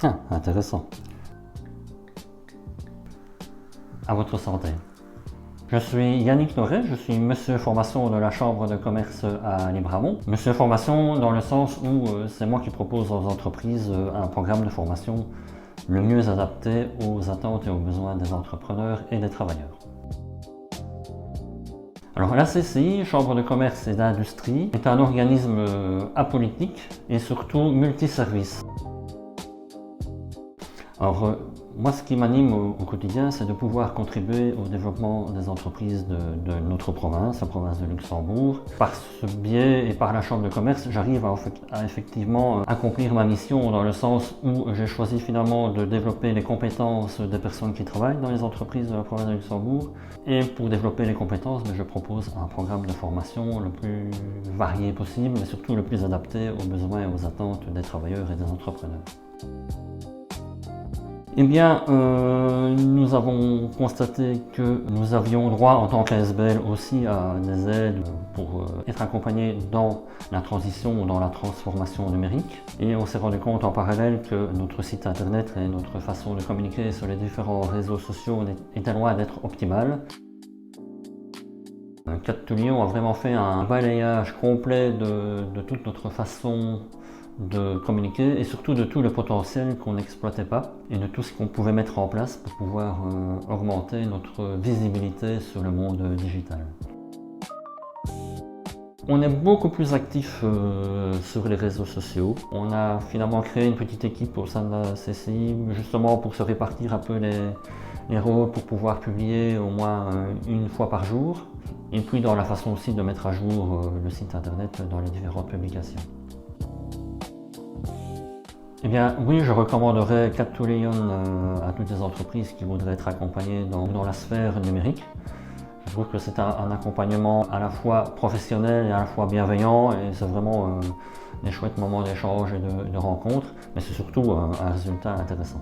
Ah, intéressant. À votre santé. Je suis Yannick Noret, je suis monsieur formation de la Chambre de commerce à Libramont. Monsieur formation dans le sens où c'est moi qui propose aux entreprises un programme de formation le mieux adapté aux attentes et aux besoins des entrepreneurs et des travailleurs. Alors la CCI, Chambre de commerce et d'industrie, est un organisme apolitique et surtout multiservice. Alors moi ce qui m'anime au quotidien, c'est de pouvoir contribuer au développement des entreprises de notre province, la province de Luxembourg. Par ce biais et par la Chambre de commerce, j'arrive à effectivement accomplir ma mission dans le sens où j'ai choisi finalement de développer les compétences des personnes qui travaillent dans les entreprises de la province de Luxembourg. Et pour développer les compétences, je propose un programme de formation le plus varié possible, mais surtout le plus adapté aux besoins et aux attentes des travailleurs et des entrepreneurs. Eh bien, nous avons constaté que nous avions droit en tant qu'ASBL aussi à des aides pour être accompagnés dans la transition ou dans la transformation numérique. Et on s'est rendu compte en parallèle que notre site internet et notre façon de communiquer sur les différents réseaux sociaux étaient loin d'être optimales. Cat2Lion a vraiment fait un balayage complet de toute notre façon de communiquer et surtout de tout le potentiel qu'on n'exploitait pas et de tout ce qu'on pouvait mettre en place pour pouvoir augmenter notre visibilité sur le monde digital. On est beaucoup plus actif sur les réseaux sociaux. On a finalement créé une petite équipe au sein de la CCI justement pour se répartir un peu les rôles pour pouvoir publier au moins une fois par jour et puis dans la façon aussi de mettre à jour le site internet dans les différentes publications. Eh bien oui, je recommanderais Cat2Lion à toutes les entreprises qui voudraient être accompagnées dans la sphère numérique. Je trouve que c'est un accompagnement à la fois professionnel et à la fois bienveillant et c'est vraiment des chouettes moments d'échange et de rencontres, mais c'est surtout un résultat intéressant.